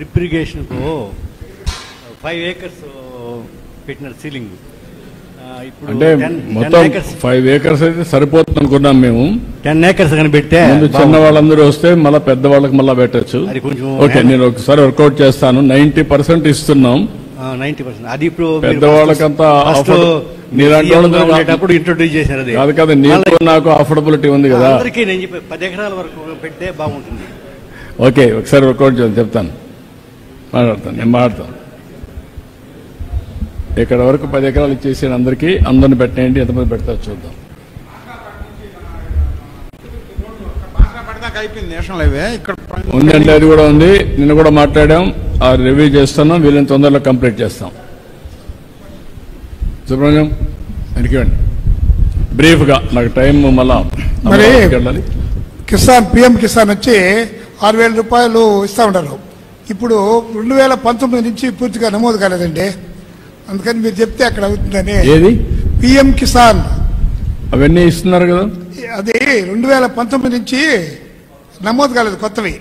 Drip ఇరిగేషన్కు 5 acres పెట్టినారు ceiling. ఇప్పుడు అంటే మొత్తం 5 acres అయితే సరిపోతుంది అనుకున్నాం మేము. 10 acres కానీ పెడితే చిన్న వాళ్ళందరూ వస్తే మళ్ళీ పెద్దవాళ్ళకి మళ్ళీ పెట్టచ్చు. ఓకే, నేను ఒకసారి వర్కౌట్ చేస్తాను. 90% ఇస్తున్నాం. 90%. అది ఇప్పుడు పెద్దవాళ్ళకంతా అప్పుడు ఇంట్రొడ్యూస్ చేశారు. అది కాదు కదా, నీకు నాకు అఫోర్డబిలిటీ ఉంది కదా. అందరికీ నేను చెప్పి 10 acres వరకు పెడితే బాగుంటుంది. ఓకే, ఒకసారి వర్కౌట్ చేద్దాం, చెప్తాను, మాట్లాడతాను, నేను మాట్లాడతాను. ఇక్కడ వరకు 10 acres ఇచ్చేసాను అందరికీ. అందరిని పెట్టేయండి, ఎంతమంది పెడతారు చూద్దాం. ఉందండి, అది కూడా ఉంది. నిన్న కూడా మాట్లాడాం, ఆ రివ్యూ చేస్తున్నాం, వీళ్ళని తొందరలో కంప్లీట్ చేస్తాం. సుబ్రహ్మణ్యం వెనకండి బ్రీఫ్ గా, నాకు టైం మళ్ళా. మరి కిసాన్ పిఎం కిసాన్ వచ్చి 6,000 రూపాయలు ఇస్తా ఉంటారు. ఇప్పుడు 2019 నుంచి పూర్తిగా నమోదు కాలేదండి. అందుకని మీరు చెప్తే అక్కడ అవుతుందని. ఏది పిఎం కిసాన్ అవన్నీ ఇస్తున్నారు కదా, అది 2019 నుంచి నమోదు కాలేదు కొత్తవి.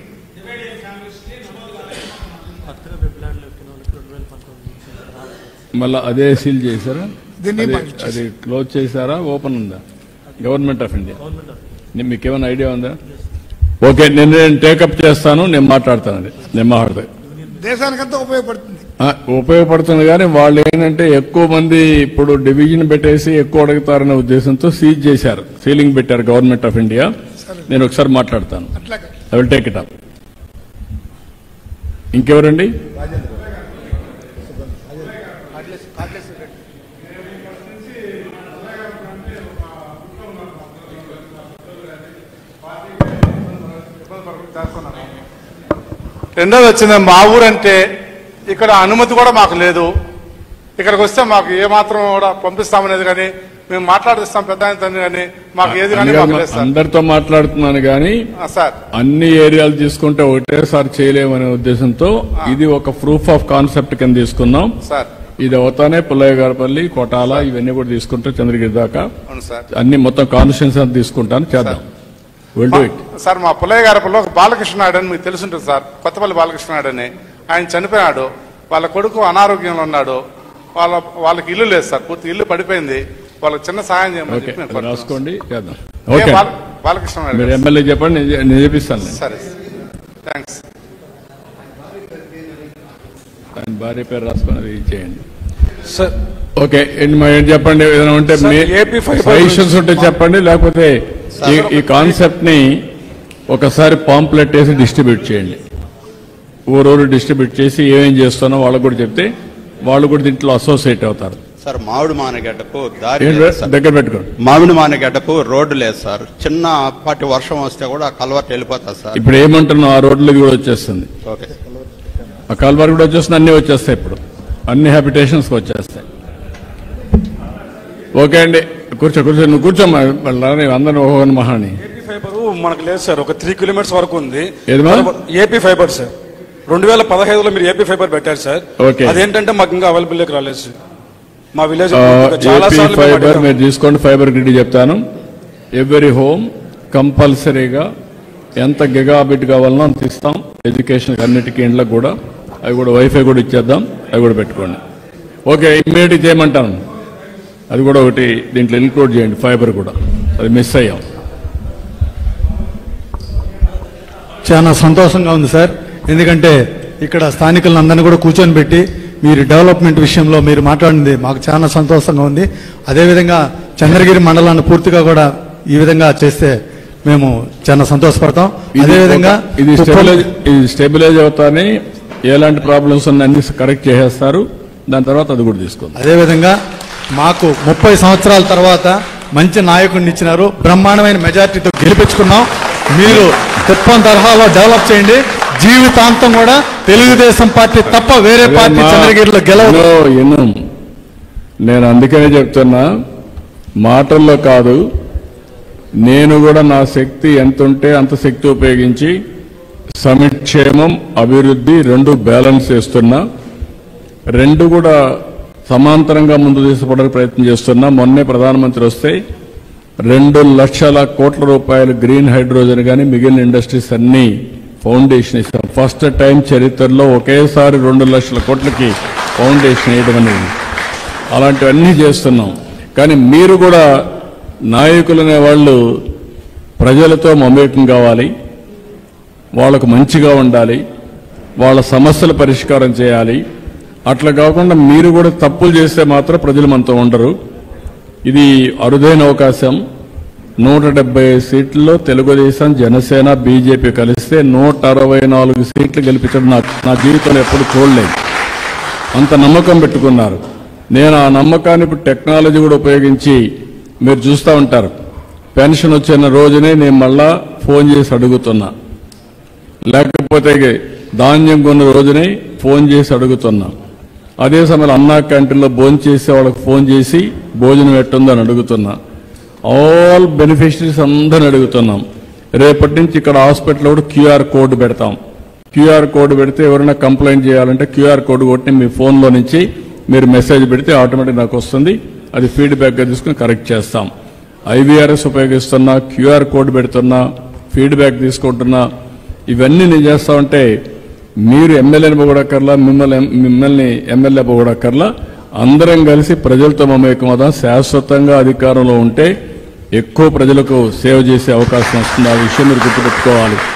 మళ్ళా అదే సీల్ చేశారా? దీన్ని అది క్లోజ్ చేశారా, ఓపెన్ ఉందా? గవర్నమెంట్ ఆఫ్ ఇండియా, మీకు ఏమైనా ఐడియా ఉందా? ఓకే, నేను టేకప్ చేస్తాను, నేను మాట్లాడతాను. అది నేను మాట్లాడతాను. దేశానికంతా ఉపయోగపడుతుంది. ఉపయోగపడుతుంది, కానీ వాళ్ళు ఏంటంటే ఎక్కువ మంది ఇప్పుడు డివిజన్ పెట్టేసి ఎక్కువ అడుగుతారనే ఉద్దేశంతో సీజ్ చేశారు, సీలింగ్ పెట్టారు గవర్నమెంట్ ఆఫ్ ఇండియా. నేను ఒకసారి మాట్లాడతాను. I will take it up. ఇంకెవరండి? రెండోది వచ్చింది, మా ఊరంటే ఇక్కడ అనుమతి కూడా మాకు లేదు. ఇక్కడికి వస్తే మాకు ఏమాత్రం కూడా పంపిస్తామనేది కానీ, మేము మాట్లాడిస్తాం పెద్ద కానీ మాకు ఏది కానీ అందరితో మాట్లాడుతున్నాను కానీ సార్, అన్ని ఏరియాలు తీసుకుంటే ఒకటేసారి చేయలేమనే ఉద్దేశంతో ఇది ఒక ప్రూఫ్ ఆఫ్ కాన్సెప్ట్ కింద తీసుకున్నాం సార్. ఇది అవుతానే పుల్లయ్యగారపల్లి, కోటాల ఇవన్నీ కూడా తీసుకుంటే చంద్రగిరి దాకా అన్ని మొత్తం కాన్స్టిట్యూన్స్ అంతా తీసుకుంటాను, చేద్దాం. సార్, మా పుల్లయ్య గారిపల్లి ఒక బాలకృష్ణ నాయుడు అని మీకు తెలుసుంటుంది సార్, కొత్తపల్లి బాలకృష్ణ నాయుడు అని. ఆయన చనిపోయాడు, వాళ్ళ కొడుకు అనారోగ్యంలో ఉన్నాడు, వాళ్ళకి ఇల్లు లేదు సార్, పూర్తి ఇల్లు పడిపోయింది. వాళ్ళకి చిన్న సహాయం చేయమని రాసుకోండి, చేద్దాం. బాలకృష్ణ నాయుడు ఎమ్మెల్యే చెప్పండి, నేను చెప్పిస్తాను. సరే, థ్యాంక్స్. ఆయన భార్య పేరు రాసుకొని చేయండి సార్. ఓకే, చెప్పండి, ఏదైనా ఉంటే సజెషన్స్ ఉంటే చెప్పండి, లేకపోతే ఈ కాన్సెప్ట్ ని ఒకసారి పాంప్లెట్ వేసి డిస్ట్రిబ్యూట్ చేయండి. ఊరూరు డిస్ట్రిబ్యూట్ చేసి ఏమేం చేస్తున్నా వాళ్ళకు కూడా చెప్తే వాళ్ళు కూడా దీంట్లో అసోసియేట్ అవుతారు. సార్, మామిడి మానగడ్డకు దారి దగ్గర పెట్టుకోండి. మామిడి మానగడ్డకు రోడ్డు లేదు సార్. చిన్నపాటి వర్షం వస్తే కూడా ఆ కల్వర్ట్ వెళ్ళిపోతుంది సార్. ఇప్పుడు ఏమంటున్నాం, ఆ రోడ్లకి కూడా వచ్చేస్తుంది, ఆ కల్వర్ట్ కూడా వచ్చేస్తుంది, అన్ని వచ్చేస్తాయి. ఇప్పుడు అన్ని హ్యాబిటేషన్స్ వచ్చేస్తాయి. ఓకే అండి, కూర్చో నువ్వు కూర్చోమ్మా, అందరూ ఓహోన్ మహాని. ఏపీ ఫైబర్ మనకు లేదు సార్, ఒక 3 kilometers వరకు ఉంది ఏపీ ఫైబర్ సార్. 2015లో మీరు ఏపీ ఫైబర్ పెట్టారు సార్. అదేంటంటే మాకు ఇంకా అవైలబుల్ రాలేదు సార్. మా విలేజ్ ఫైబర్ మీరు తీసుకోండి. ఫైబర్ గ్రిడ్ చెప్తాను. ఎవ్రీ హోమ్ కంపల్సరీగా ఎంత గిగాబిట్ కావాలనో అంత ఇస్తాం. ఎడ్యుకేషన్ అన్నిటికీ ఇండ్లకు కూడా, అవి కూడా వైఫై కూడా ఇచ్చేద్దాం, అవి కూడా పెట్టుకోండి. ఓకే, ఇమ్మీడియట్ చేయమంటాను. అది కూడా ఒకటి దీంట్లో ఇన్క్లూడ్ చేయండి, ఫైబర్ కూడా, అది మిస్ అయ్యాం. చాలా సంతోషంగా ఉంది సార్, ఎందుకంటే ఇక్కడ స్థానికులందరినీ కూడా కూర్చొని పెట్టి మీరు డెవలప్మెంట్ విషయంలో మీరు మాట్లాడింది మాకు చాలా సంతోషంగా ఉంది. అదేవిధంగా చంద్రగిరి మండలాన్ని పూర్తిగా కూడా ఈ విధంగా చేస్తే మేము చాలా సంతోషపడతాం. అదేవిధంగా ఇది స్టెబిలైజ్ అవుతానే, ఎలాంటి ప్రాబ్లమ్స్ ఉన్నా అన్ని కరెక్ట్ చేసేస్తారు. దాని తర్వాత అది కూడా తీసుకోండి. అదేవిధంగా మాకు 30 సంవత్సరాల తర్వాత మంచి నాయకుడిని ఇచ్చినారు, బ్రహ్మాండమైన మెజార్టీతో గెలిపించుకున్నాం. మీరు తిప్పం తరహాలో డెవలప్ చేయండి. జీవితాంతం కూడా తెలుగుదేశం పార్టీ తప్ప వేరే పార్టీ చంద్రగిరిలో గెలవదు. నేను అందుకనే చెప్తున్నా, మాటల్లో కాదు, నేను కూడా నా శక్తి ఎంత ఉంటే అంత శక్తి ఉపయోగించి సంక్షేమం అభివృద్ధి రెండు బ్యాలెన్స్ చేస్తున్నా, రెండు కూడా సమాంతరంగా ముందు తీసుకోవడానికి ప్రయత్నం చేస్తున్నా. మొన్నే ప్రధానమంత్రి వస్తే 2 లక్షల కోట్ల రూపాయలు గ్రీన్ హైడ్రోజన్ కానీ మిగిలిన ఇండస్ట్రీస్ అన్ని ఫౌండేషన్ ఇస్తాం. ఫస్ట్ టైం చరిత్రలో ఒకేసారి 2 లక్షల కోట్లకి ఫౌండేషన్ వేయడం అనేది. అలాంటివన్నీ చేస్తున్నాం. కానీ మీరు కూడా నాయకులనే వాళ్ళు ప్రజలతో మమేకం కావాలి, వాళ్ళకు మంచిగా ఉండాలి, వాళ్ళ సమస్యల పరిష్కారం చేయాలి. అట్లా కాకుండా మీరు కూడా తప్పులు చేస్తే మాత్రం ప్రజలు మనతో ఉండరు. ఇది అరుదైన అవకాశం. 175 సీట్లలో తెలుగుదేశం, జనసేన, బీజేపీ కలిస్తే 164 సీట్లు గెలిపించడం నా జీవితంలో ఎప్పుడు చూడలేదు. అంత నమ్మకం పెట్టుకున్నారు. నేను ఆ నమ్మకాన్ని ఇప్పుడు టెక్నాలజీ కూడా ఉపయోగించి మీరు చూస్తూ ఉంటారు. పెన్షన్ వచ్చిన రోజునే నేను మళ్ళా ఫోన్ చేసి అడుగుతున్నా, లేకపోతే ధాన్యం కొన్న రోజునే ఫోన్ చేసి అడుగుతున్నా. అదే సమయంలో అన్నా క్యాంటీన్లో భోజనం చేసే వాళ్ళకి ఫోన్ చేసి భోజనం ఎట్టుందని అడుగుతున్నా. ఆల్ బెనిఫిషరీస్ అందరిని అడుగుతున్నాం. రేపటి నుంచి ఇక్కడ హాస్పిటల్లో కూడా క్యూఆర్ కోడ్ పెడతాం. క్యూఆర్ కోడ్ పెడితే ఎవరైనా కంప్లైంట్ చేయాలంటే క్యూఆర్ కోడ్ కొట్టి మీ ఫోన్లో నుంచి మీరు మెసేజ్ పెడితే ఆటోమేటిక్ నాకు వస్తుంది. అది ఫీడ్బ్యాక్గా తీసుకుని కరెక్ట్ చేస్తాం. ఐవీఆర్ఎస్ ఉపయోగిస్తున్నా, క్యూఆర్ కోడ్ పెడుతున్నా, ఫీడ్బ్యాక్ తీసుకుంటున్నా. ఇవన్నీ నేను చేస్తా ఉంటే మీరు ఎమ్మెల్యేని పోగొడక్కర్లా, మిమ్మల్ని ఎమ్మెల్యే పోగొడక్కర్లా. అందరం కలిసి ప్రజలతో మమేకమవుదాం. శాశ్వతంగా అధికారంలో ఉంటే ఎక్కువ ప్రజలకు సేవ చేసే అవకాశం వస్తుంది. ఆ విషయం మీరు గుర్తుపెట్టుకోవాలి.